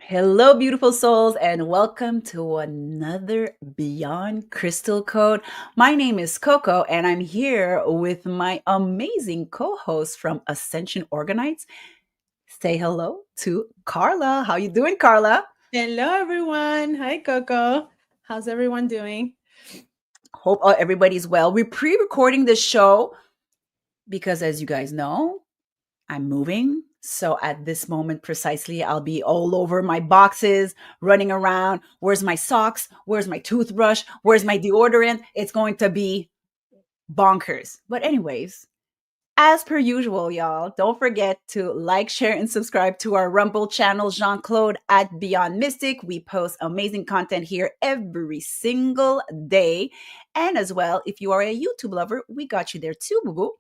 Hello, beautiful souls, and welcome to another Beyond Crystal Code. My name is Coco, and I'm here with my amazing co-host from Ascension Organites. Say hello to Carla. How you doing, Carla? Hello, everyone. Hi, Coco. How's everyone doing? Hope everybody's well. We're pre-recording this show because, as you guys know, I'm moving. So at this moment precisely, I'll be all over my boxes, running around. Where's my socks? Where's my toothbrush? Where's my deodorant? It's going to be bonkers. But, anyways, as per usual, y'all, don't forget to like, share, and subscribe to our Rumble channel, Jean Claude at Beyond Mystic. We post amazing content here every single day. And as well, if you are a YouTube lover, we got you there too, boo boo.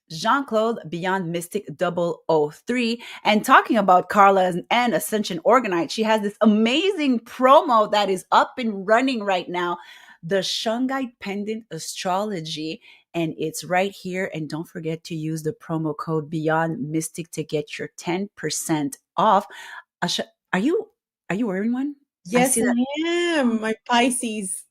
Jean Claude Beyond Mystic 003. And talking about Carla and Ascension Organite, she has this amazing promo that is up and running right now, the Shungite Pendant Astrology. And it's right here. And don't forget to use the promo code Beyond Mystic to get your 10% off. Asha, are you wearing one? I Yes, see that. I am. My Pisces.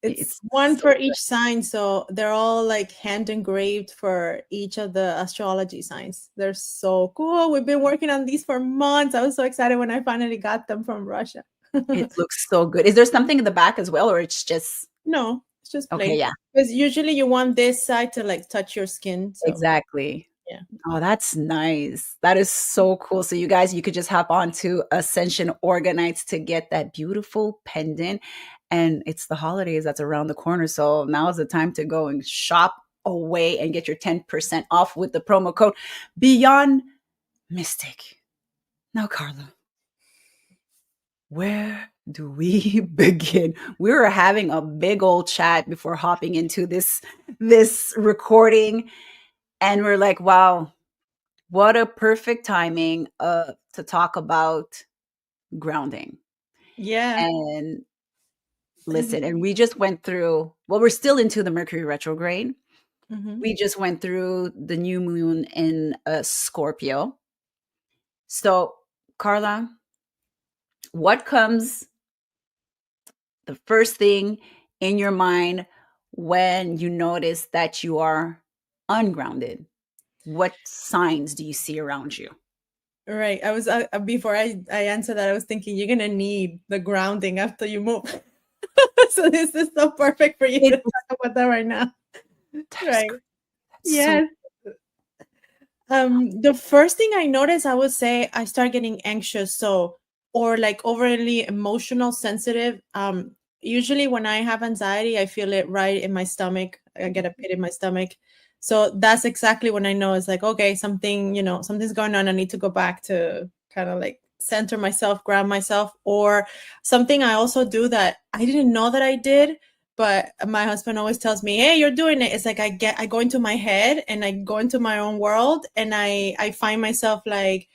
It's It's one so for each sign. So they're all like hand engraved for each of the astrology signs. They're so cool. We've been working on these for months. I was so excited when I finally got them from Russia. it looks so good. Is there something in the back as well, or it's just No, it's just okay? plain. Yeah. Because usually you want this side to like touch your skin. So, Exactly. yeah. Oh, that's nice. That is so cool. So you guys, you could just hop on to Ascension Organites to get that beautiful pendant. And it's the holidays that's around the corner. So now is the time to go and shop away and get your 10% off with the promo code Beyond Mystic. Now, Carla, where do we begin? We were having a big old chat before hopping into this recording, and we're like, wow, what a perfect timing to talk about grounding. Yeah. And listen, and we just went through, well, we're still into the Mercury retrograde. Mhm. We just went through the new moon in Scorpio. So, Carla, what comes the first thing in your mind when you notice that you are ungrounded? What signs do you see around you? Right. I was before I answer that, I was thinking you're gonna need the grounding after you move. So this is so perfect for you to It, talk about that right now. that is Right. great. That's so Yes. The first thing I noticed, I would say I start getting anxious, so or like overly emotional sensitive. Usually when I have anxiety, I feel it right in my stomach. I get a pit in my stomach. So that's exactly when I know it's like, okay, something, something's going on. I need to go back to kind of like center myself, ground myself, or something I also do that I didn't know that I did, but my husband always tells me, hey, you're doing it. It's like I go into my head and I go into my own world, and I find myself like,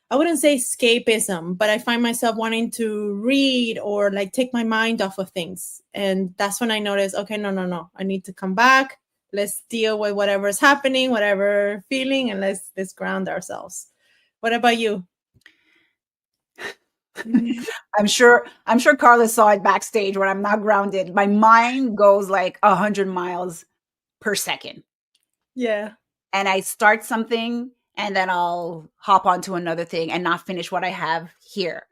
I wouldn't say escapism, but I find myself wanting to read or like take my mind off of things. And that's when I notice, okay, no, I need to come back. Let's deal with whatever is happening, whatever feeling, and let's ground ourselves. What about you? I'm sure Carla saw it backstage when I'm not grounded. My mind goes like 100 miles per second. Yeah. And I start something and then I'll hop onto another thing and not finish what I have here.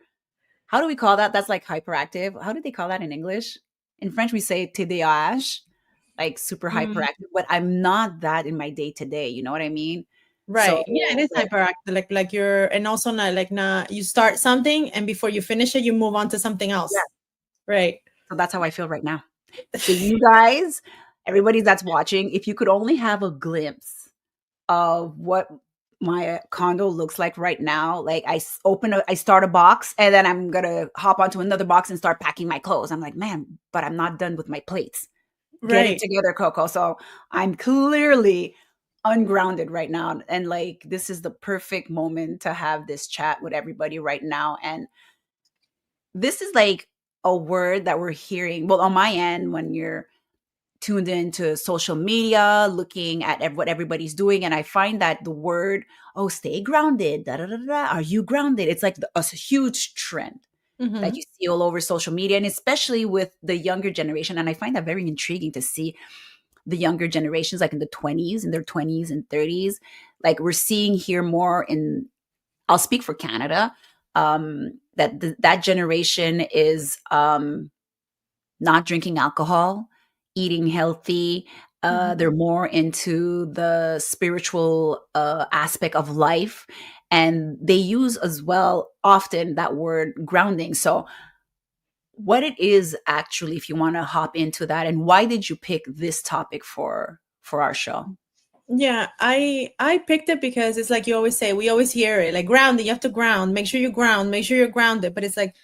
How do we call that? That's like hyperactive. How do they call that in English? In French, we say TDAH, like super Mm, hyperactive, but I'm not that in my day to day. You know what I mean? So, right. Yeah, it is like, hyperactive. Like you're, and also not like not you start something and before you finish it, you move on to something yeah. else. Right. So that's how I feel right now. So, you guys, everybody that's watching, if you could only have a glimpse of what my condo looks like right now. Like I start a box and then I'm gonna hop onto another box and start packing my clothes. I'm like, man, but I'm not done with my plates. Get it Right. together, Coco. So I'm clearly ungrounded right now. And like this is the perfect moment to have this chat with everybody right now. And this is like a word that we're hearing. Well, on my end, when you're tuned into social media, looking at what everybody's doing, and I find that the word, oh, stay grounded, da da da da, are you grounded? It's like a huge trend that Mm-hmm. you see all over social media, and especially with the younger generation. And I find that very intriguing to see the younger generations, like in their 20s and 30s. Like we're seeing here more in, I'll speak for Canada, that that generation is not drinking alcohol, eating healthy. Mm-hmm. They're more into the spiritual aspect of life. And they use as well often that word grounding. So, what it is actually, if you want to hop into that, and why did you pick this topic for our show? Yeah, I picked it because it's like you always say, we always hear it, like grounding, you have to ground, make sure you ground, make sure you're grounded. But it's like,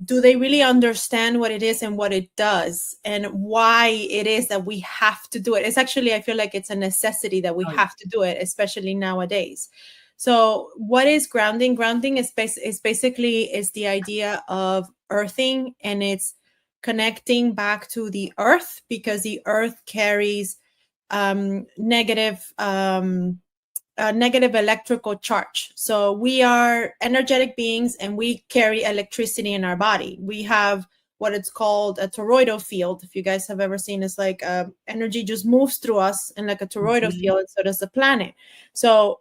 do they really understand what it is and what it does and why it is that we have to do it? It's actually, I feel like it's a necessity that we Oh yeah, have to do it, especially nowadays. So what is grounding? Grounding is basically is the idea of earthing, and it's connecting back to the earth, because the earth carries negative a negative electrical charge. So we are energetic beings and we carry electricity in our body. We have what it's called a toroidal field. If you guys have ever seen, it's like energy just moves through us in like a toroidal mhm, field, and so does the planet. So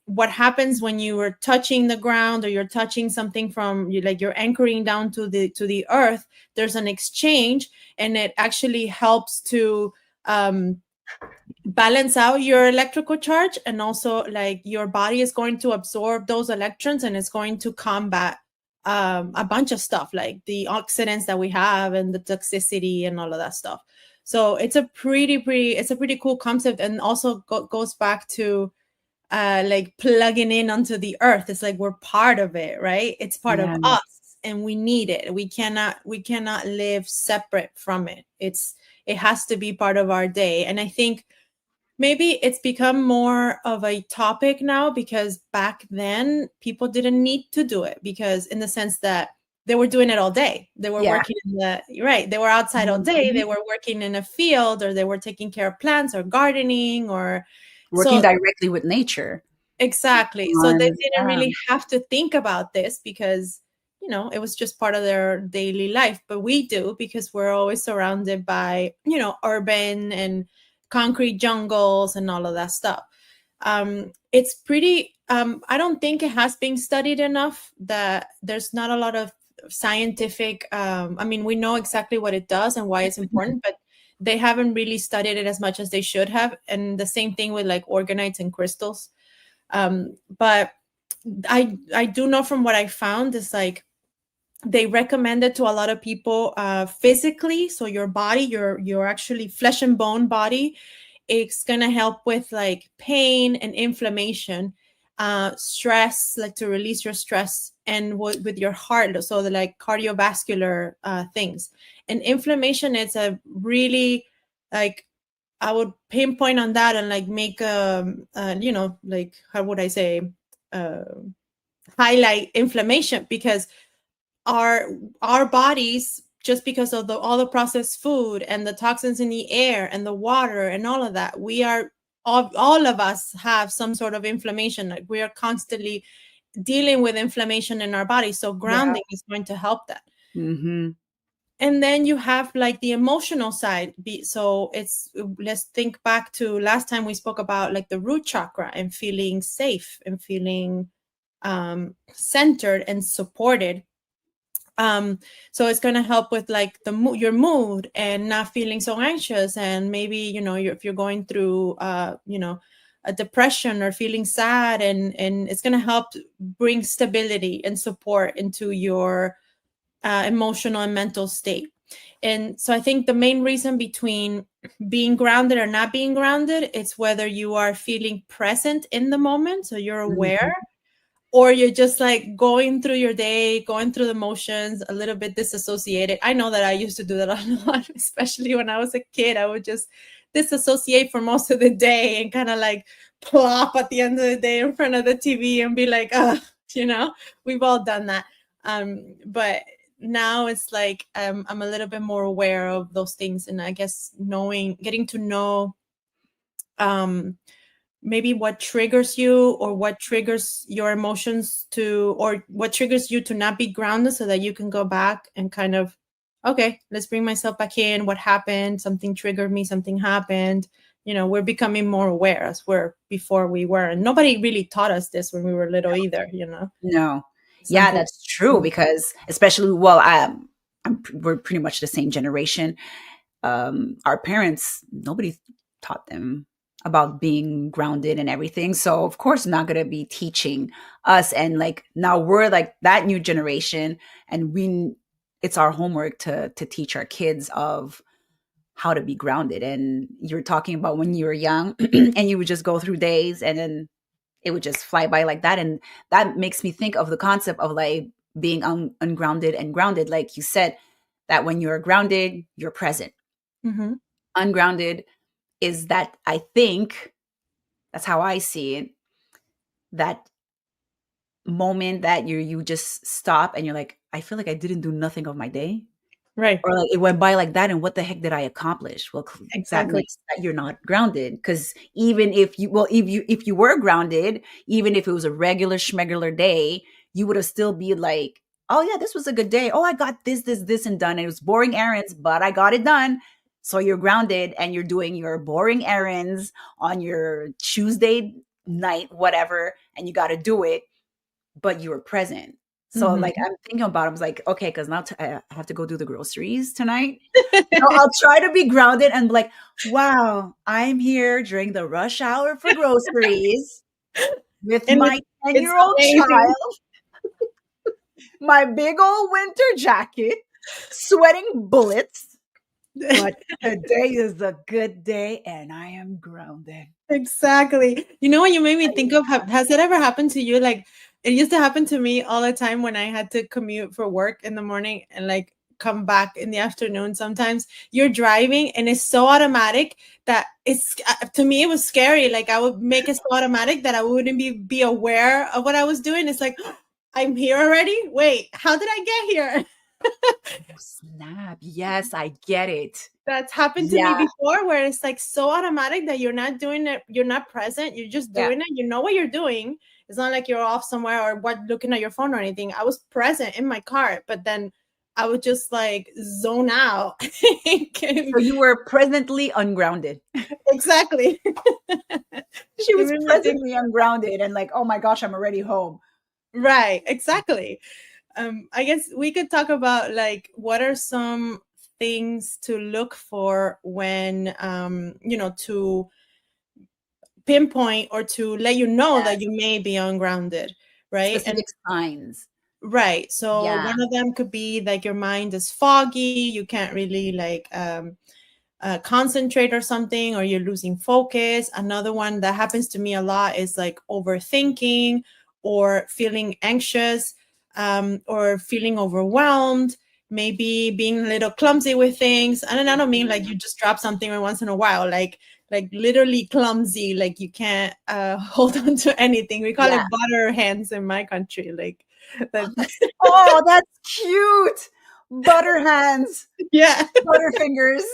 what happens when you are touching the ground, or you're touching something from you, like you're anchoring down to the earth, there's an exchange, and it actually helps to balance out your electrical charge, and also like your body is going to absorb those electrons, and it's going to combat a bunch of stuff like the oxidants that we have and the toxicity and all of that stuff. So it's a pretty cool concept, and also goes back to like plugging in onto the earth. It's like we're part of it, right? It's part of yes, us, and we need it. We cannot live separate from it. It has to be part of our day. And I think maybe it's become more of a topic now, because back then people didn't need to do it, because in the sense that they were doing it all day. They were yeah, working in the right. They were outside all day. mhm. They were working in a field, or they were taking care of plants or gardening, or Working so. directly with nature. Exactly. So they And, didn't yeah, really have to think about this, because, it was just part of their daily life. But we do, because we're always surrounded by, urban and concrete jungles and all of that stuff. It's pretty, I don't think it has been studied enough, that there's not a lot of scientific, I mean, we know exactly what it does and why it's important, but they haven't really studied it as much as they should have. And the same thing with like organites and crystals. But I do know from what I found is like they recommend it to a lot of people physically. So your body, your actually flesh and bone body, it's gonna help with like pain and inflammation, stress, like to release your stress, and with your heart, so the like cardiovascular things. And inflammation is a really like I would pinpoint on that, and like make like how would I say, uh, highlight inflammation, because our our bodies, just because of all the processed food and the toxins in the air and the water and all of that, we are all of us have some sort of inflammation. Like we are constantly dealing with inflammation in our body. So yeah, grounding is going to help that. mhm, And then you have like the emotional side. So it's, let's think back to last time we spoke about like the root chakra and feeling safe and feeling centered and supported. So it's going to help with like your mood and not feeling so anxious, and maybe if you're going through a depression or feeling sad, and it's going to help bring stability and support into your emotional and mental state. And so I think the main reason between being grounded or not being grounded, it's whether you are feeling present in the moment, so you're aware, mhm, or you're just like going through your day, going through the motions, a little bit disassociated. I know that I used to do that a lot, especially when I was a kid. I would just disassociate for most of the day and kind of like plop at the end of the day in front of the TV and be like, we've all done that. But now it's like I'm a little bit more aware of those things, and I guess getting to know um maybe what triggers you, or what triggers your emotions to, or what triggers you to not be grounded, so that you can go back and kind of, okay, let's bring myself back in. What happened? Something triggered me, something happened. We're becoming more aware as we're before we were. And nobody really taught us this when we were little either. No. Yeah, Something. that's true because especially, well, we're pretty much the same generation. Our parents, nobody taught them about being grounded and everything. So of course not going to be teaching us. And like now we're like that new generation, and it's our homework to teach our kids of how to be grounded. And you're talking about when you were young and you would just go through days and then it would just fly by like that. And that makes me think of the concept of like being ungrounded and grounded. Like you said, that when you're grounded, you're present. Mm-hmm. Ungrounded is that, I think that's how I see it, that moment that you just stop and you're like, I feel like I didn't do nothing of my day, Right. or like it went by like that, and what the heck did I accomplish? Well, that Exactly. means that you're not grounded, because even if you, well, if you were grounded, even if it was a regular schmegular day, you would have still be like, oh yeah, this was a good day, oh I got this and done, and it was boring errands but I got it done. So you're grounded and you're doing your boring errands on your Tuesday night, whatever, and you got to do it, but you were present. So like Mm-hmm. I'm thinking about it, I was like, okay, because now I have to go do the groceries tonight. So I'll try to be grounded and be like, wow, I'm here during the rush hour for groceries with And my it's 10-year-old amazing. child, my big old winter jacket, sweating bullets. But today is a good day and I am grounded. Exactly. You know what you made me think of? Has that ever happened to you? Like, it used to happen to me all the time when I had to commute for work in the morning and like come back in the afternoon. Sometimes you're driving and it's so automatic that it's to me it was scary. Like I would make it so automatic that I wouldn't be aware of what I was doing. It's like, I'm here already. Wait, how did I get here? Oh, snap. Yes, I get it. That's happened to me Yeah. before, where it's like so automatic that you're not doing it, you're not present, you're just Yeah. doing it, you know what you're doing. It's not like you're off somewhere or what looking at your phone or anything. I was present in my car, but then I would just like zone out. So you were presently ungrounded. Exactly. She It was made me think. presently ungrounded and like, oh my gosh, I'm already home. Right, exactly. I guess we could talk about like what are some things to look for when to pinpoint or to let you know that Yes. you may be ungrounded, right? And Specific signs. right, so Yeah. one of them could be like your mind is foggy, you can't really like concentrate or something, or you're losing focus. Another one that happens to me a lot is like overthinking or feeling anxious, or feeling overwhelmed, maybe being a little clumsy with things. And I don't mean like you just drop something every once in a while, like literally clumsy, like you can't hold on to anything. We call Yeah. it butter hands in my country, like that. Oh, that's cute. Butter hands, Yeah. butter fingers.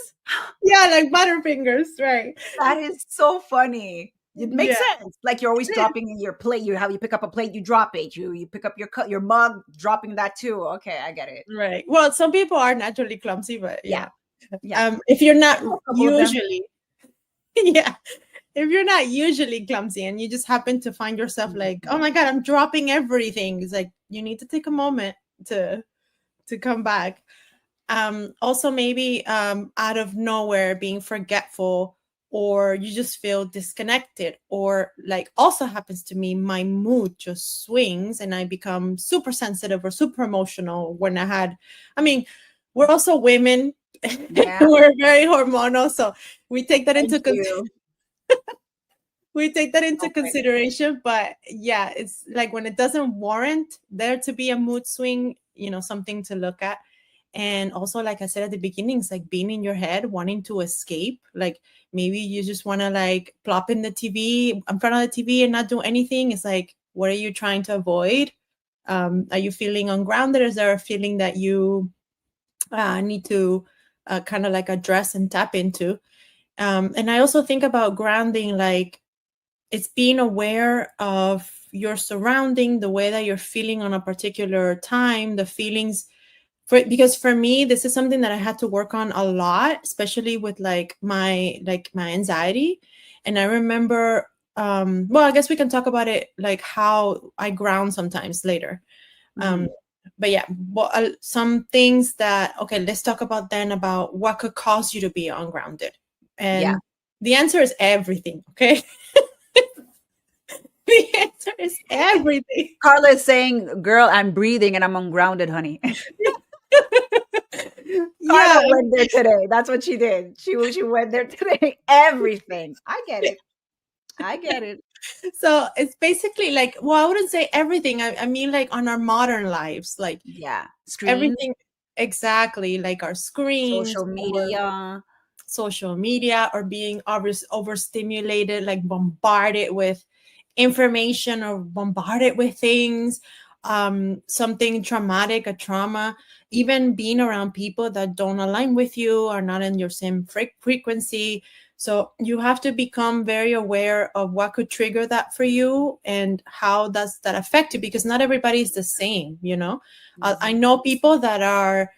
Yeah, like butterfingers, right? That is so funny. It makes Yeah. sense. Like you're always dropping in your plate. You pick up a plate, you drop it. You pick up your mug, dropping that too. Okay, I get it. Right. Well, some people are naturally clumsy, but Yeah. yeah. Yeah. If you're not I know a couple of them. usually, yeah, if you're not usually clumsy and you just happen to find yourself like, oh my God, I'm dropping everything, it's like you need to take a moment to come back. Also maybe out of nowhere being forgetful, or you just feel disconnected, or like also happens to me, my mood just swings and I become super sensitive or super emotional when I mean, we're also women. Yeah. We're very hormonal, so we take that Thank into you. we take that into Okay. consideration. But yeah, it's like when it doesn't warrant there to be a mood swing, something to look at. And also, like I said at the beginning, it's like being in your head wanting to escape. Like maybe you just want to like plop in the TV in front of the TV and not do anything. It's like, what are you trying to avoid? Are you feeling ungrounded? Is there a feeling that you need to kind of like address and tap into? And I also think about grounding, like it's being aware of your surrounding, the way that you're feeling on a particular time, the feelings. Because for me, this is something that I had to work on a lot, especially with my anxiety. And I remember, well, I guess we can talk about it, like how I ground sometimes later. Um, Mhm. but yeah, well, some things that, okay, let's talk about then about what could cause you to be ungrounded. Yeah. And the answer is everything. Okay. The answer is everything. Carla is saying, "Girl, I'm breathing and I'm ungrounded, honey." Yeah. Carla went there today. That's what she did. She went there today. Everything. I get it. I get it. So it's basically like, well, I wouldn't say everything. I mean, like on our modern lives, like Yeah. Screens, everything, exactly, like our screens social or media. social media, or being overstimulated, like bombarded with information or bombarded with things, something traumatic, a trauma, even being around people that don't align with you, are not in your same frequency. So you have to become very aware of what could trigger that for you and how does that affect you, because not everybody is the same, you know. I Mhm. know people that are,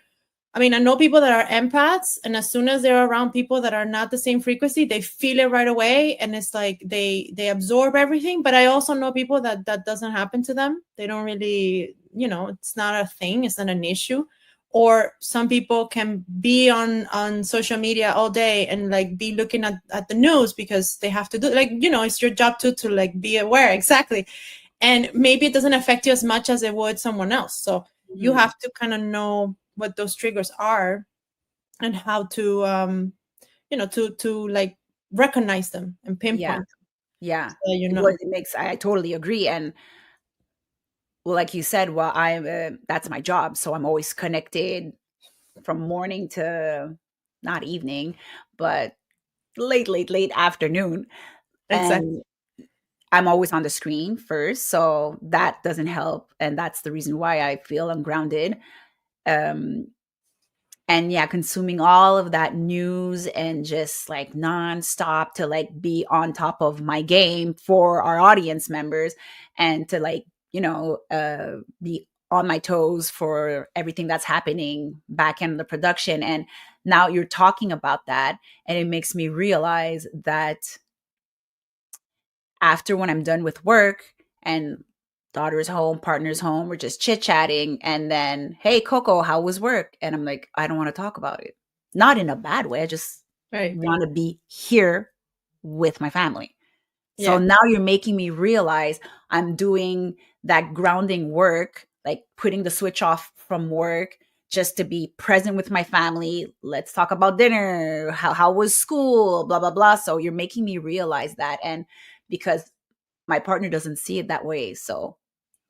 I mean, I know people that are empaths, and as soon as they're around people that are not the same frequency, they feel it right away, and it's like they absorb everything. But I also know people that that doesn't happen to them. They don't really, you know, it's not a thing. It's not an issue. Or some people can be on social media all day and like be looking at the news because they have to do, like, you know, it's your job to like be aware, exactly. And maybe it doesn't affect you as much as it would someone else. So you Mhm. have to kind of know what those triggers are and how to you know, to like recognize them and Yeah. pinpoint them, Yeah. so you Well, know. it makes I totally agree, and well, like you said, well, I'm that's my job, so I'm always connected from morning to not evening, but late afternoon, Exactly. and I'm always on the screen first, so that doesn't help, and that's the reason why I feel ungrounded. Um, and yeah, consuming all of that news and just like nonstop to like be on top of my game for our audience members and to like, be on my toes for everything that's happening back in the production. And now you're talking about that, and it makes me realize that after when I'm done with work and daughter's home, partner's home, we're just chit chatting. And then, hey, Coco, how was work? And I'm like, I don't want to talk about it. Not in a bad way. I just Right. want to be here with my family. So Yeah. now you're making me realize I'm doing that grounding work, like putting the switch off from work just to be present with my family. Let's talk about dinner. How was school? Blah, blah, blah. So you're making me realize that. And because my partner doesn't see it that way. So,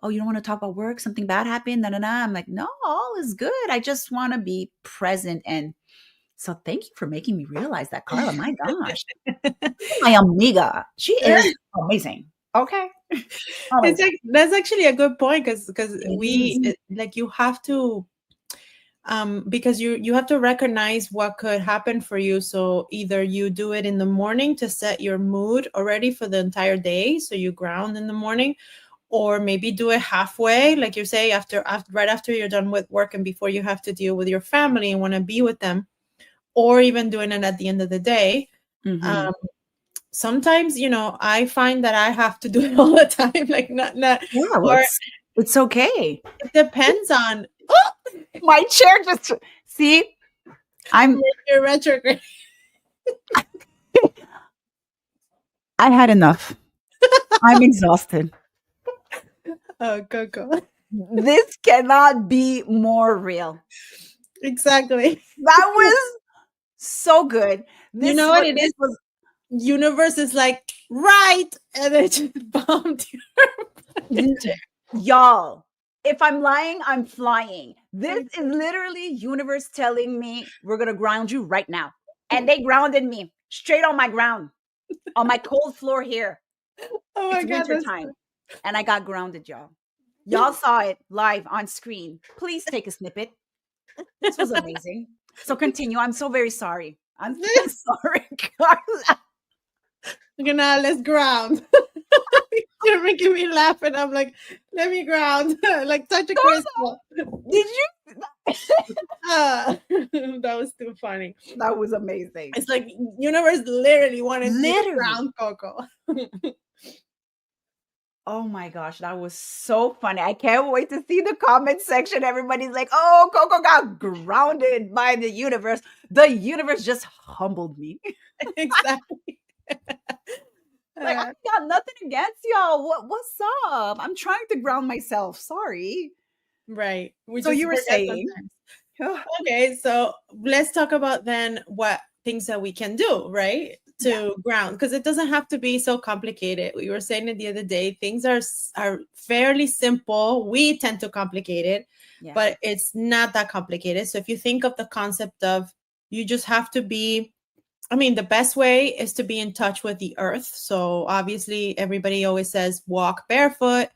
oh, you don't want to talk about work? Something bad happened? Nah, nah, nah. I'm like, no, all is good. I just want to be present. And so thank you for making me realize that, Carla. My gosh. My amiga. She is amazing. Okay. It's Amazing. like, that's actually a good point, because It we is. like, you have to because you have to recognize what could happen for you. So either you do it in the morning to set your mood already for the entire day, so you ground in the morning, or maybe do it halfway, like you say, after right after you're done with work and before you have to deal with your family and want to be with them, or even doing it at the end of the day. Mhm. um, Sometimes, you know, I find that I have to do it all the time, like not, Yeah, well, or it's okay. it depends on, oh, My chair just see, I'm Mercury retrograde. I had enough. I'm exhausted. Oh, Coco. This cannot be more real. Exactly. That was so good. You This know what was it this is? was Universe is like, right, and then just bombed you. y'all. If I'm lying, I'm flying. This is literally universe telling me we're gonna ground you right now. And they grounded me straight on my ground, on my cold floor here. Oh my It's god, winter that's time. And I got grounded, y'all. Y'all saw it live on screen. Please take a snippet. This was amazing. So continue. I'm so very sorry. I'm so sorry, Carla. Okay, now let's ground. You're making me laugh, and I'm like, let me ground, like touch a crystal. Did you? That was too funny. That was amazing. It's like universe literally wanted you to Literally. ground Coco. Oh my gosh, that was so funny. I can't wait to see the comment section. Everybody's like, oh, Coco got grounded by the universe. The universe just humbled me. Exactly. Like, I got nothing against y'all. What's up? I'm trying to ground myself. Sorry. Right. We So just you were forget saying, sometimes. Okay, so let's talk about then what things that we can do, right? To ground, because it doesn't have to be so complicated. We were saying it the other day, things are fairly simple. We tend to complicate it, yeah, but it's not that complicated. So if you think of the concept of you just have to be, I mean, the best way is to be in touch with the earth. So obviously everybody always says walk barefoot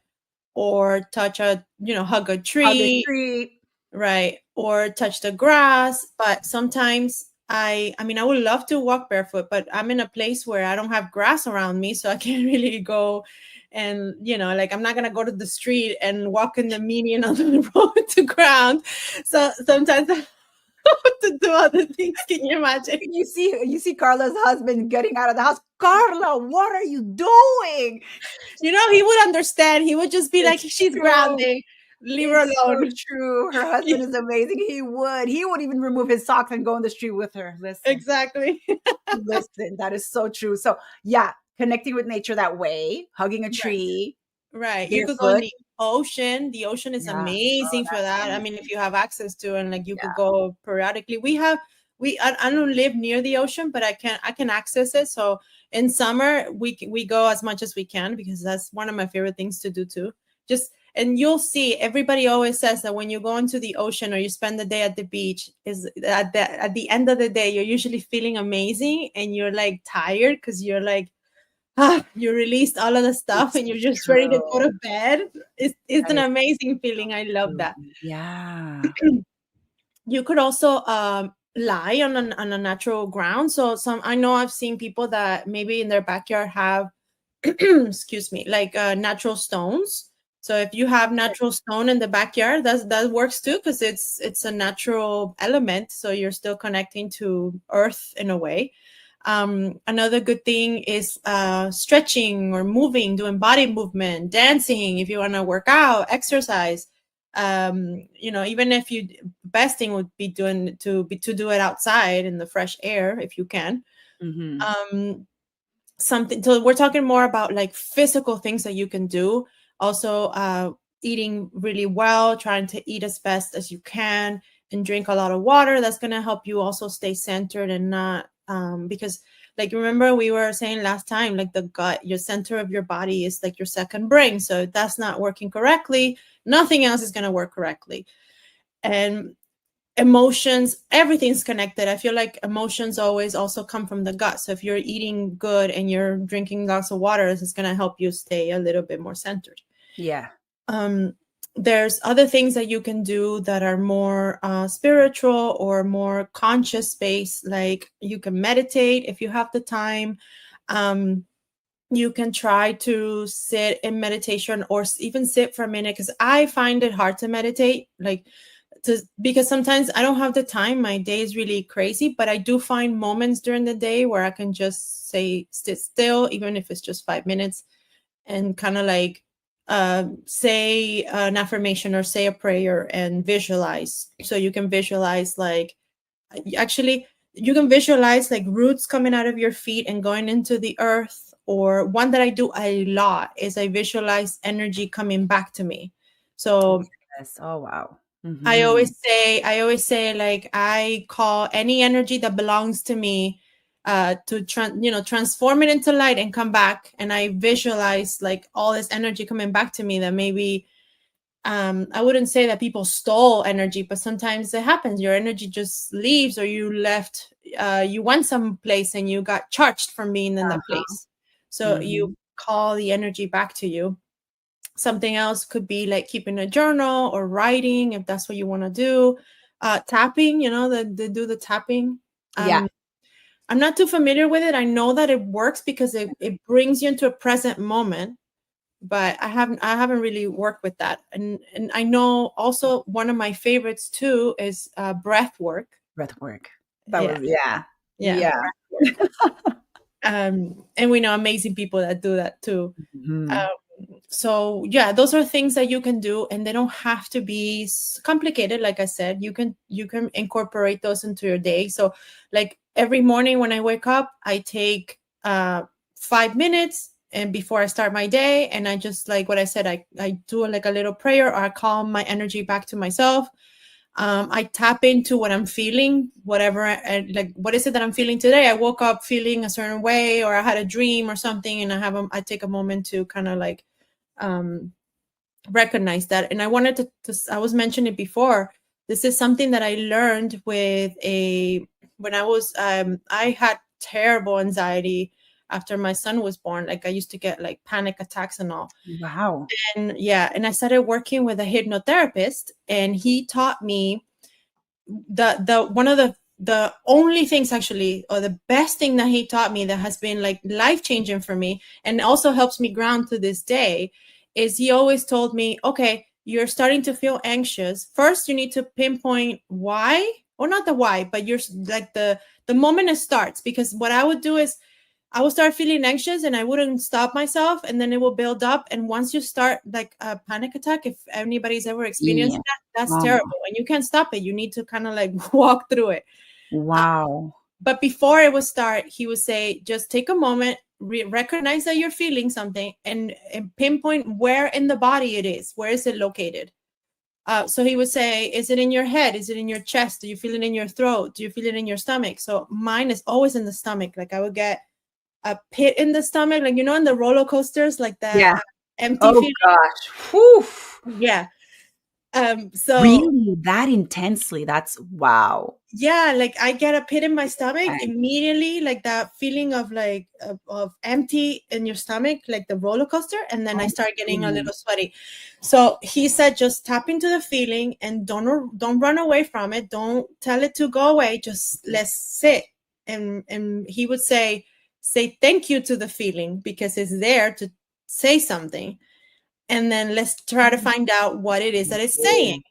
or touch a, hug a hug a tree, tree. right? Or touch the grass. But sometimes I mean, I would love to walk barefoot, but I'm in a place where I don't have grass around me. So I can't really go and, like I'm not going to go to the street and walk in the median of the road to ground. So sometimes I have to do other things. Can you imagine? You see Carla's husband getting out of the house. Carla, what are you doing? He would understand. He would just be like, It's she's true. grounding. Leave her It's so alone. true. Her husband is amazing. He would even remove his socks and go in the street with her. Listen, Exactly. listen, that is so true. So yeah, connecting with nature that way, hugging a Right. tree, Right. You could go in barefoot. the ocean. The ocean is Yeah. Oh, amazing for that's that. I mean, if amazing. you have access to it, and like you could Yeah. go periodically. I don't live near the ocean, but I can access it. So in summer we go as much as we can because that's one of my favorite things to do too. Just and you'll see everybody always says that when you go into the ocean or you spend the day at the beach is at the end of the day you're usually feeling amazing and you're like tired because you're like you released all of the stuff It's and you're just ready to go true. to bed. It's That an is amazing so feeling. I love true. that. Yeah. You could also lie on a natural ground. So I know I've seen people that maybe in their backyard have excuse me, like natural stones. So if you have natural stone in the backyard, that works too because it's a natural element. So you're still connecting to earth in a way. Another good thing is stretching or moving, doing body movement, dancing if you want to work out, exercise. Even if you best thing would be to do it outside in the fresh air if you can. Mhm. Something so we're talking more about like physical things that you can do. Also eating really well, trying to eat as best as you can and drink a lot of water. That's going to help you also stay centered and not because like remember we were saying last time, like the gut, your center of your body is like your second brain. So if that's not working correctly, nothing else is going to work correctly. And emotions, everything's connected. I feel like emotions always also come from the gut. So if you're eating good and you're drinking lots of water, it's going to help you stay a little bit more centered. Yeah. um there's other things that you can do that are more spiritual or more conscious based, like you can meditate if you have the time. You can try to sit in meditation or even sit for a minute, because I find it hard to meditate, like because sometimes I don't have the time. My day is really crazy, but I do find moments during the day where I can just say sit still, even if it's just 5 minutes, and kind of like say an affirmation or say a prayer and visualize. So you can visualize like actually you can visualize like roots coming out of your feet and going into the earth. Or one that I do a lot is I visualize energy coming back to me. So Yes. Oh, wow. I Mhm. always say, like I call any energy that belongs to me to transform it into light and come back. And I visualize like all this energy coming back to me that maybe I wouldn't say that people stole energy, but sometimes it happens. Your energy just leaves, or you left, you went someplace and you got charged from being in that Uh-huh. place. So you Mhm. call the energy back to you. Something else could be like keeping a journal or writing if that's what you want to do. Tapping, the do the tapping. Yeah. I'm not too familiar with it. I know that it works because it brings you into a present moment, but I haven't really worked with that. And I know also one of my favorites too is breath work. Breath work. That Yeah, was, yeah. yeah, Yeah. breath work. And we know amazing people that do that too. Mhm. So yeah, those are things that you can do, and they don't have to be complicated. Like I said, you can incorporate those into your day. So like every morning when I wake up, I take 5 minutes and before I start my day, and I just, like what I said, I do like a little prayer, or I calm my energy back to myself. I tap into what I'm feeling, whatever, like what is it that I'm feeling today. I woke up feeling a certain way, or I had a dream or something, and I take a moment to kind of like um, recognize that. And I wanted I was mentioning it before. This is something that I learned when I had terrible anxiety after my son was born. Like I used to get like panic attacks and all. Wow. And yeah, and I started working with a hypnotherapist, and he taught me the one of the only things actually, or the best thing that he taught me that has been like life changing for me and also helps me ground to this day, is he always told me, okay, you're starting to feel anxious. First, you need to pinpoint why, or not the why, but you're like the moment it starts. Because what I would do is I would start feeling anxious and I wouldn't stop myself, and then it will build up. And once you start like a panic attack, if anybody's ever experienced Yeah. that, that's Um, terrible. And you can't stop it. You need to kind of like walk through it. wow. But before it would start, he would say, just take a moment, recognize that you're feeling something, and pinpoint where in the body it is. Where is it located? So he would say, is it in your head? Is it in your chest? Do you feel it in your throat? Do you feel it in your stomach? So mine is always in the stomach. Like I would get a pit in the stomach, like in the roller coasters, like that Yeah. empty Oh feeling. gosh. Whew. Yeah. So Really? That intensely? That's wow. yeah, like I get a pit in my stomach Okay. immediately, like that feeling of like of empty in your stomach, like the roller coaster, and then I Oh start my getting a goodness. little sweaty. So he said, just tap into the feeling and don't run away from it. Don't tell it to go away. Just let's sit. And he would say thank you to the feeling because it's there to say something, and then let's try to find out what it is that it's saying.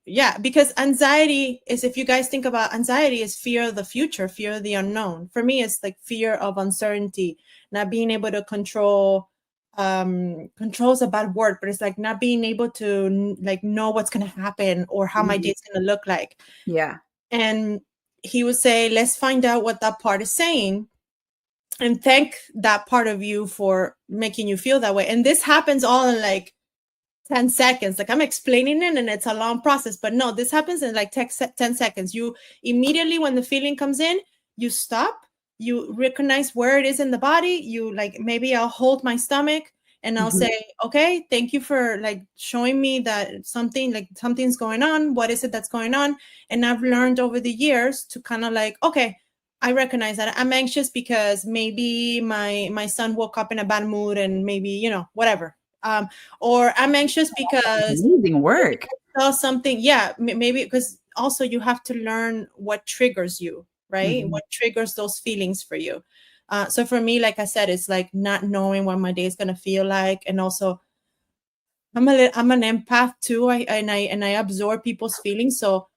Yeah, because anxiety is, if you guys think about anxiety, is fear of the future, fear of the unknown. For me, it's like fear of uncertainty, not being able to control is a bad word, but it's like not being able to like know what's going to happen or how my Mhm. day's going to look like. Yeah. And he would say, let's find out what that part is saying and thank that part of you for making you feel that way. And this happens all in like 10 seconds. Like I'm explaining it and it's a long process, but no, this happens in like 10 seconds. You immediately, when the feeling comes in, you stop, you recognize where it is in the body. You like, maybe I'll hold my stomach and I'll Mhm. say, okay, thank you for like showing me that something's going on. What is it that's going on? And I've learned over the years to kind of like, okay, I recognize that I'm anxious because maybe my son woke up in a bad mood and maybe, whatever. Or I'm anxious because Amazing work. I saw something. Yeah, maybe because also you have to learn what triggers you, right? Mhm. What triggers those feelings for you. So for me, like I said, it's like not knowing what my day is gonna feel like, and also I'm an empath too. I absorb people's feelings. So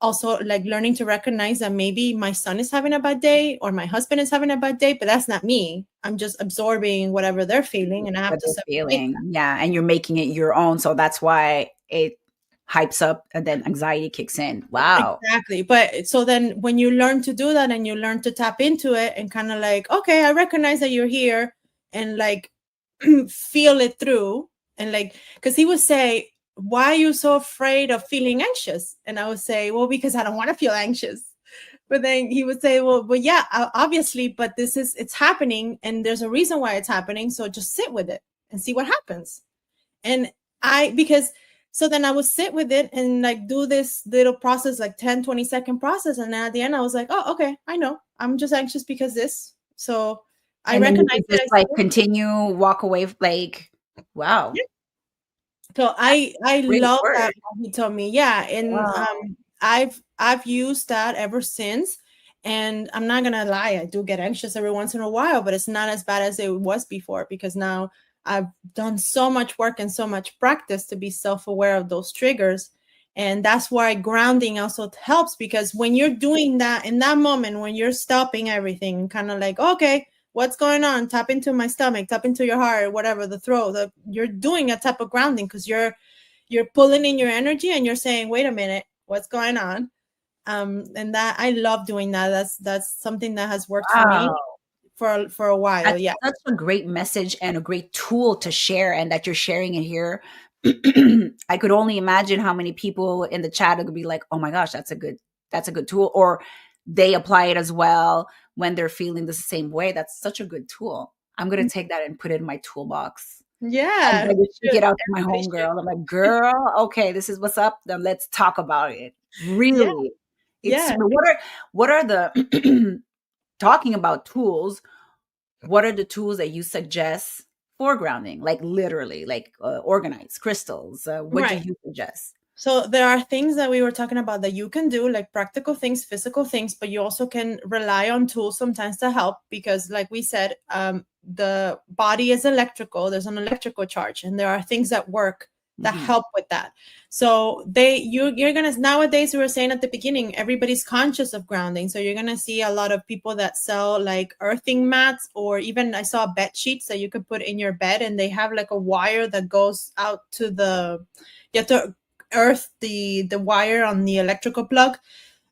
also like learning to recognize that maybe my son is having a bad day or my husband is having a bad day, but that's not me. I'm just absorbing whatever they're feeling, and I have What to they're separate. feeling. Yeah. And you're making it your own. So that's why it hypes up and then anxiety kicks in. Wow. Exactly. But so then when you learn to do that and you learn to tap into it and kind of like, okay, I recognize that you're here, and like feel it through, and like, because he would say, why are you so afraid of feeling anxious? And I would say, well, because I don't want to feel anxious. But then he would say, well, yeah, obviously, but it's happening and there's a reason why it's happening. So just sit with it and see what happens. And because so then I would sit with it and like do this little process, like 10-20 second process. And then at the end I was like, oh, okay, I know, I'm just anxious because this. So I And then you recognize can that. just like continue, walk away like, wow. Yeah, So I Great love word. that what he told me. Yeah, and Wow. I've used that ever since. And I'm not gonna lie, I do get anxious every once in a while, but it's not as bad as it was before because now I've done so much work and so much practice to be self-aware of those triggers. And that's why grounding also helps, because when you're doing that in that moment, when you're stopping everything, kind of like, okay, what's going on? Tap into my stomach, tap into your heart, whatever, the throat. You're doing a type of grounding because you're pulling in your energy and you're saying, wait a minute, what's going on? And that I love doing that. That's something that has worked for me Wow. for a while. That's Yeah. such a great message and a great tool to share, and that you're sharing it here. I could only imagine how many people in the chat would be like, "Oh my gosh, that's a good tool," or they apply it as well when they're feeling the same way. That's such a good tool. I'm gonna take that and put it in my toolbox. I'm Yeah. going You to speak should. it out to my Everybody should. homegirl. I'm like, "Girl, okay, this is what's up. Then let's talk about it." Yeah. Really, it's Yeah. what are the talking about tools? What are the tools that you suggest for grounding? Like literally, like organize crystals. What do Right. you suggest? So there are things that we were talking about that you can do, like practical things, physical things, but you also can rely on tools sometimes to help because, like we said, the body is electrical. There's an electrical charge, and there are things that work that Mhm. help with that. So you're gonna nowadays, we were saying at the beginning, everybody's conscious of grounding. So you're gonna see a lot of people that sell like earthing mats, or even I saw bed sheets that you could put in your bed, and they have like a wire that goes out to the you have to earth the wire on the electrical plug.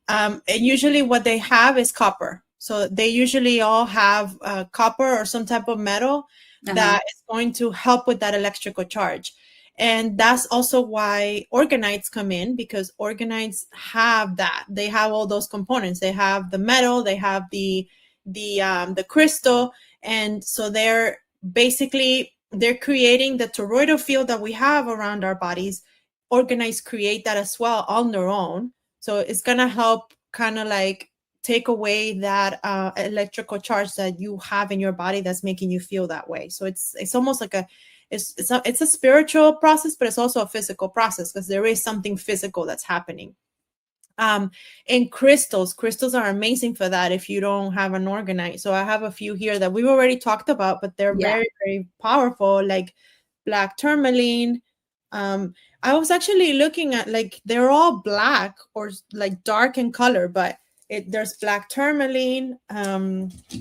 And usually what they have is copper, so they usually all have copper or some type of metal Uh-huh. that is going to help with that electrical charge. And that's also why organites come in, because organites have that. They have all those components. They have the metal, they have the crystal, and so they're creating the toroidal field that we have around our bodies. Organize create that as well on their own, so it's gonna help kind of like take away that electrical charge that you have in your body that's making you feel that way. So it's almost like it's a spiritual process, but it's also a physical process because there is something physical that's happening. um and crystals are amazing for that if you don't have an organite. So I have a few here that we've already talked about, but they're Yeah. very, very powerful, like black tourmaline. I was actually looking at, like, they're all black or like dark in color, but there's black tourmaline.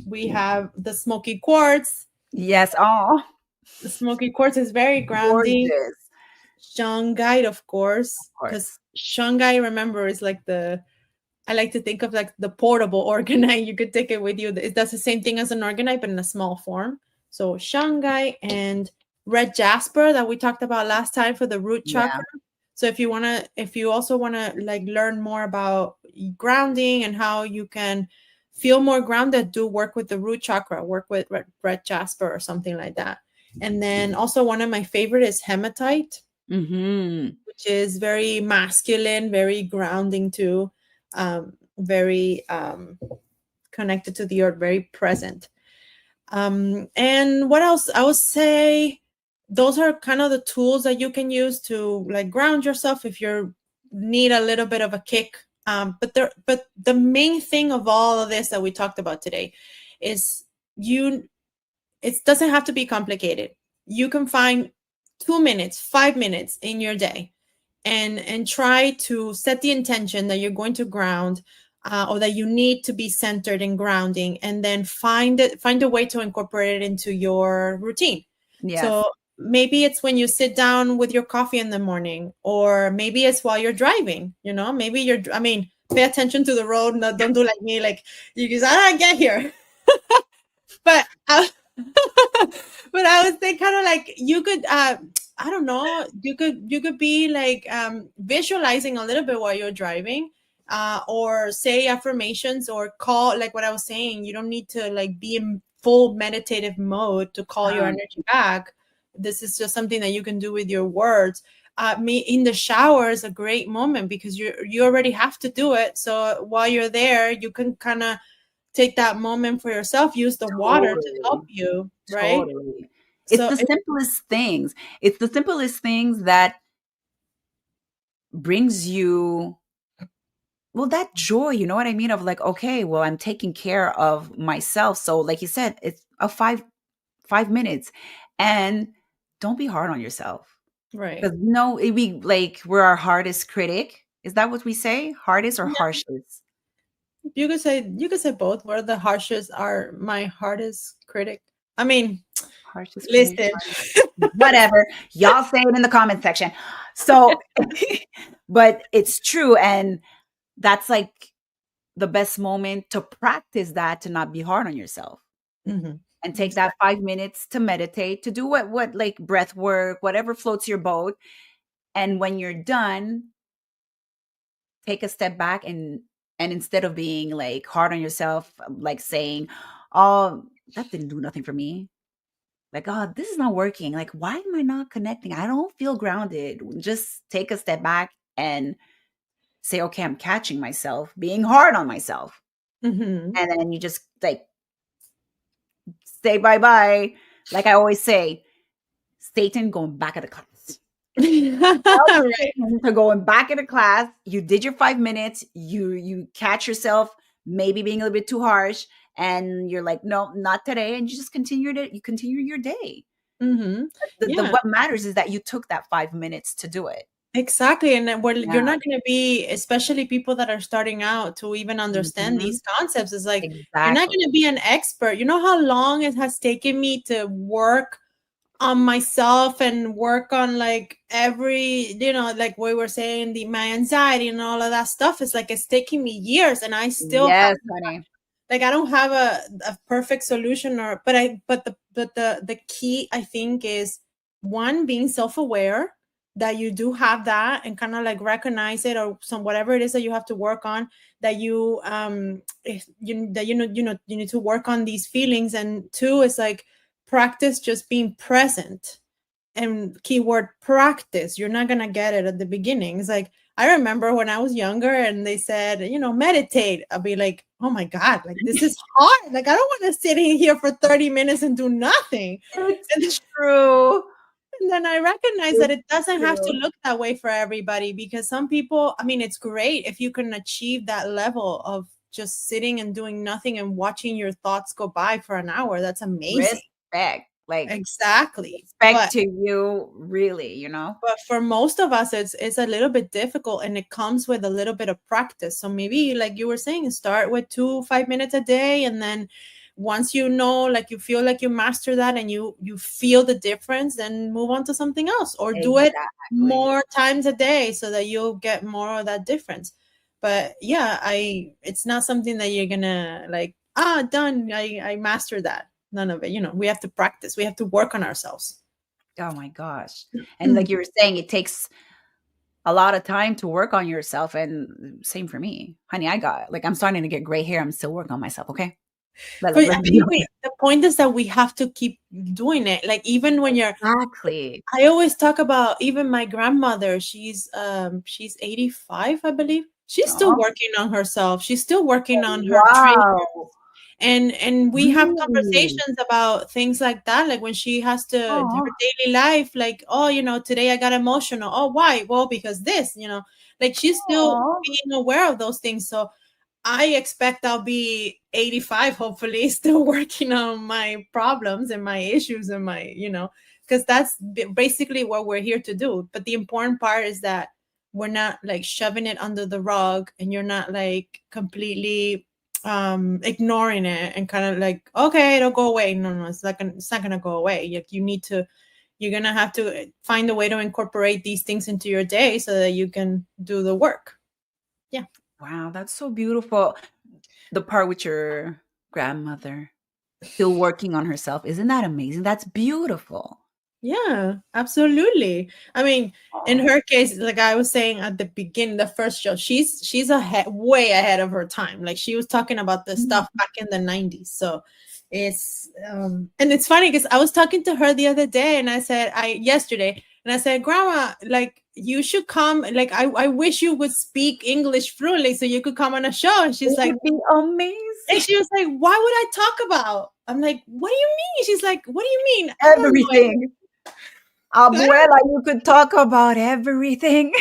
We have the smoky quartz. Yes. Oh, The smoky quartz is very grounding. gorgeous. Shungite, of course, Of because course. shungite, remember, is like I like to think of like the portable organite. You could take it with you. It does the same thing as an organite, but in a small form. So shungite and red jasper that we talked about last time for the root Yeah. chakra. So if you also wanna like learn more about grounding and how you can feel more grounded, do work with the root chakra. Work with red jasper or something like that. And then also one of my favorite is hematite, Mm-hmm. which is very masculine, very grounding too, very connected to the earth, very present. And what else? I would say those are kind of the tools that you can use to like ground yourself if you need a little bit of a kick. But the main thing of all of this that we talked about today is you it doesn't have to be complicated. You can find 2 minutes, 5 minutes in your day and try to set the intention that you're going to ground, or that you need to be centered in grounding, and then find a way to incorporate it into your routine. Yes. So maybe it's when you sit down with your coffee in the morning, or maybe it's while you're driving. Maybe pay attention to the road. No, don't do like me, like you just get here. But but I was thinking kind of like you could I don't know, you could be like visualizing a little bit while you're driving, or say affirmations, or call, like what I was saying, you don't need to like be in full meditative mode to call your Um, energy back. This is just something that you can do with your words. Me in the shower is a great moment because you already have to do it, so while you're there you can kind of take that moment for yourself, use the water to help totally. you, right? Totally. It's So the simplest things. It's the simplest things that brings you, well, that joy, you know what I mean? Of like, okay, well, I'm taking care of myself. So, like you said, it's a 5 minutes, and don't be hard on yourself, right. because we're our hardest critic. Is that what we say? Hardest or Yeah, harshest? you could say both. We're the harshest are my hardest critic. I mean, Harshest critic, listen. whatever. Y'all say it in the comment section. So, but it's true, and that's like the best moment to practice that, to not be hard on yourself, Mhm. and take that Exactly. 5 minutes to meditate, to do what like breath work, whatever floats your boat. And when you're done, take a step back, and instead of being like hard on yourself, like saying, "Oh, that didn't do nothing for me." Like, "Oh, this is not working. Like, why am I not connecting? I don't feel grounded." Just take a step back and say, "Okay, I'm catching myself being hard on myself." Mhm. And then you just like say bye-bye. Like I always say, Satan going back at the class. Tell Right. Satan to going back into class. You did your 5 minutes. You catch yourself maybe being a little bit too harsh, and you're like, no, not today. And you just you continue your day. Mhm. The Yeah. what matters is that you took that 5 minutes to do it. Exactly, and then you're Yeah. not gonna be, especially people that are starting out to even understand Mhm. these concepts, is like, you're not Exactly. gonna be an expert. You know how long it has taken me to work on myself and work on like every, like we were saying, my anxiety and all of that stuff. Is like it's taking me years, and I still have, Yes, honey. like, I don't have a perfect solution, or but the key, I think, is one, being self-aware that you do have that, and kind of like recognize it, or some whatever it is that you have to work on, that you if you that you need to work on these feelings. And two is like, practice just being present, and keyword practice. You're not gonna get it at the beginning. It's like, I remember when I was younger and they said, meditate. I'll be like, oh my God, like this is hard. Like I don't want to sit in here for 30 minutes and do nothing. And, It's true. and then I recognize that It's it doesn't have to true. look that way for everybody, because some people, I mean, it's great if you can achieve that level of just sitting and doing nothing and watching your thoughts go by for an hour. That's amazing. Respect. Like Exactly. respect But to you, really, you know? for most of us, it's a little bit difficult, and it comes with a little bit of practice. So maybe, like you were saying, start with 2 5 minutes a day, and then once like you feel like you master that, and you feel the difference, then move on to something else, or do it Exactly. more times a day so that you'll get more of that difference. But yeah, I it's not something that you're gonna like, done, I mastered that. None of it. We have to practice, we have to work on ourselves. Oh my gosh. And like you were saying, it takes a lot of time to work on yourself, and same for me. Honey, I'm starting to get gray hair. I'm still working on myself, okay? But I Let's be think the point is that we have to keep doing it. Like, even when you're, exactly. I always talk about even my grandmother. She's 85, I believe. She's still Oh, working on herself. She's still working on her training. wow. And we have Really? conversations about things like that, like when she has to, her Oh, daily life, like, oh, today I got emotional. Oh, why? Well, because this, like, she's still oh. being aware of those things. So I expect I'll be 85, hopefully, still working on my problems and my issues and because that's basically what we're here to do. But the important part is that we're not like shoving it under the rug, and you're not like completely ignoring it and kind of like, okay, it'll go away. No, no, it's not gonna go away. You're gonna have to find a way to incorporate these things into your day so that you can do the work. Yeah. Wow, that's so beautiful. The part with your grandmother still working on herself. Isn't that amazing? That's beautiful. Yeah, absolutely. I mean, in Oh. her case, like I was saying at the beginning, the first show, she's way ahead of her time. Like, she was talking about this Mm. stuff back in the 90s. So and it's funny because I was talking to her the other day, and I said, I yesterday, and I said, Grandma, like, you should come. Like, I wish you would speak English fluently so you could come on a show. And It would be and amazing. she was like, "Why would I talk about I'm like, what do you mean? She's like, what do you mean? I don't know. Everything. Abuela, you could talk about everything.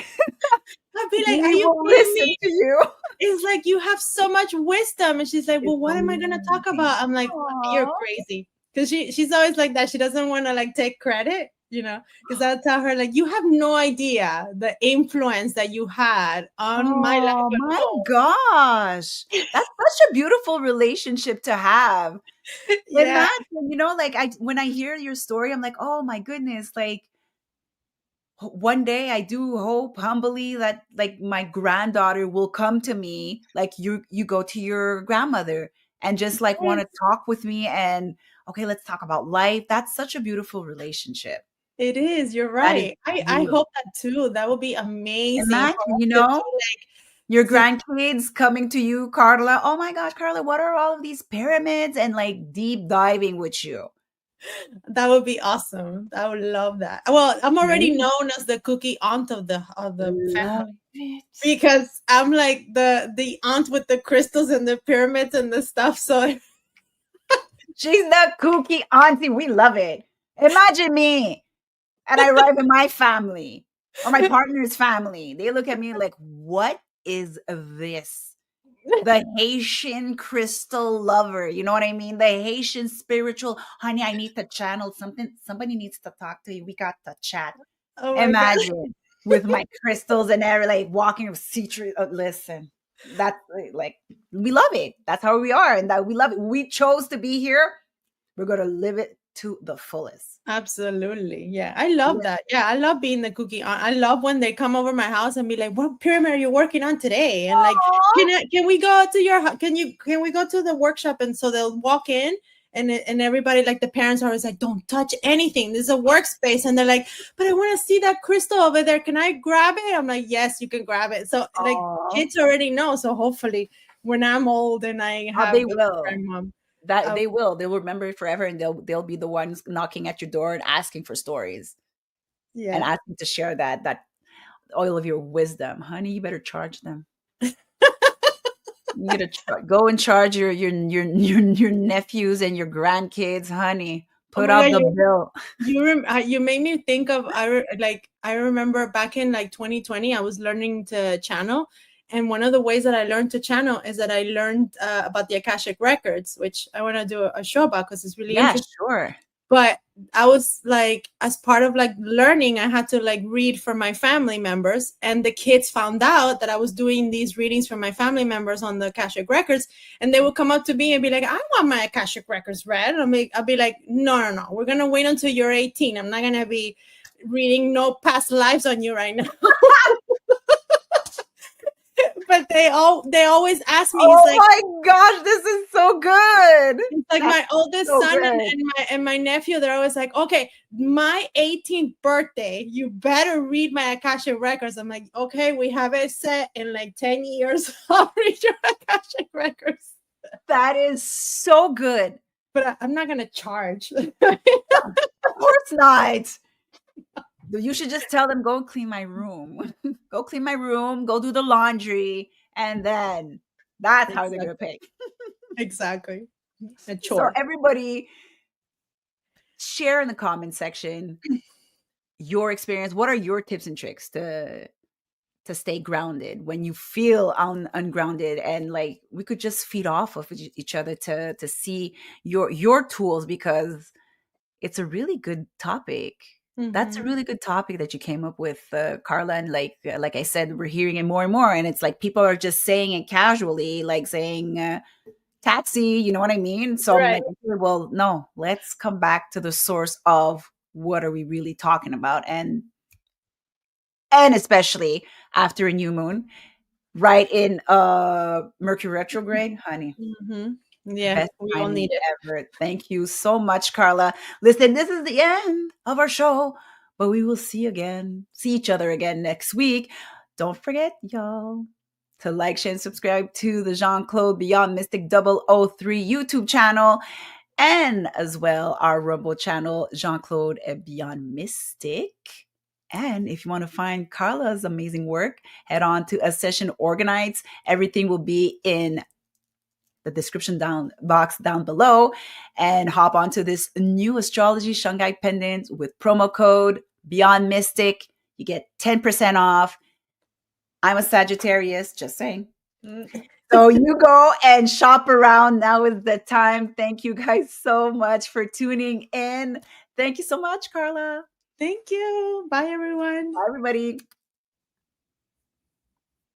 I'd be like, are We you will kidding listen me? to you. It's like you have so much wisdom. And she's like, It's well, what am I gonna talk amazing. about? I'm like, you're Aww. crazy. Because she's always like that. She doesn't want to like take credit, you know, because I'll tell her, like, you have no idea the influence that you had on my life Oh at my home. gosh. That's such a beautiful relationship to have. Yeah, Imagine, like when I hear your story, I'm like, oh my goodness, like one day I do hope humbly that like my granddaughter will come to me like you go to your grandmother and just like want yes, to talk with me and okay, let's talk about life. That's such a beautiful relationship. it is. You're That is right. I beautiful. hope that too. That would be amazing for Imagine, us to your to grandkids coming to you, Carla. Oh my gosh, Carla, what are all of these pyramids? And like deep diving with you. that would be awesome. I would love that. Well, I'm already Right? known as the cookie aunt of the family Love it. because I'm like the aunt with the crystals and the pyramids and the stuff. So She's the kooky auntie. We love it. Imagine me and I arrive in my family or my partner's family. They look at me like, what is this? The Haitian crystal lover. You know what I mean? The Haitian spiritual. Honey, I need to channel something. Somebody needs to talk to you. We got to chat. oh my god, Imagine with my crystals and every like walking with citrus. Listen, that's like we love it. That's how we are, and that we love it. We chose to be here. We're gonna live it to the fullest. absolutely, yeah, I love Yeah. that. Yeah, I love being the cookie aunt. I love when they come over my house and be like, "What pyramid are you working on today?" And like, Aw. can we go to your can we go to the workshop? And so they'll walk in. And everybody, like the parents are always like, don't touch anything. This is a workspace. And they're like, but I want to see that crystal over there. Can I grab it? I'm like, yes, you can grab it. So like Aw. kids already know. So hopefully when I'm old and I Oh, have they a will. grandmom, That I'll, they will. They'll remember it forever, and they'll be the ones knocking at your door and asking for stories and yeah. asking to share that oil of your wisdom. Honey, you better charge them. You gotta go and charge your nephews and your grandkids, honey. Oh Put my up god, the bill. you made me think of I remember back in like 2020 I was learning to channel, and one of the ways that I learned to channel is that I learned about the Akashic records, which I want to do a show about because it's really Yeah, interesting. sure. But I was like, as part of like learning, I had to like read for my family members, and the kids found out that I was doing these readings for my family members on the Akashic records, and they would come up to me and be like, "I want my Akashic records read." I'll be like, "No, no, no, we're gonna wait until you're 18. I'm not gonna be reading no past lives on you right now." But they always ask me. It's Oh like, my gosh, this is so good. it's like That's my oldest so son good. and my nephew, they're always like, okay, my 18th birthday, you better read my Akashic records. I'm like, okay, we have it set in like 10 years. I'll read your Akashic records. That is so good. But I'm not gonna charge. Of course not. You should just tell them, go clean my room. Go clean my room, go do the laundry, and then that's how they're gonna Exactly. pay. Exactly. A So chore. everybody share in the comment section your experience. What are your tips and tricks to stay grounded when you feel ungrounded? And like we could just feed off of each other to see your tools, because it's a really good topic. That's a Mm-hmm. really good topic that you came up with, Carla. And like I said, we're hearing it more and more, and it's like people are just saying it casually, like saying taxi. You know what I mean? So I'm Right. like, okay, well, no, let's come back to the source of what are we really talking about, and especially after a new moon, right in Mercury retrograde, honey. Mm-hmm. Yeah, Best we all timing need it. ever. Thank you so much, Carla. Listen, this is the end of our show, but we will see each other again next week. Don't forget, y'all, to like, share, and subscribe to the Jean Claude Beyond Mystic 003 YouTube channel, and as well our Rumble channel, Jean Claude Beyond Mystic. And if you want to find Carla's amazing work, head on to A Session Organites. Everything will be in the the description box down below and hop onto this new astrology shungite pendant with promo code Beyond Mystic. You get 10% off. I'm a Sagittarius, just saying. So you go and shop around. Now is the time. Thank you guys so much for tuning in. Thank you so much, Carla. Thank you. Bye, everyone. Bye, everybody.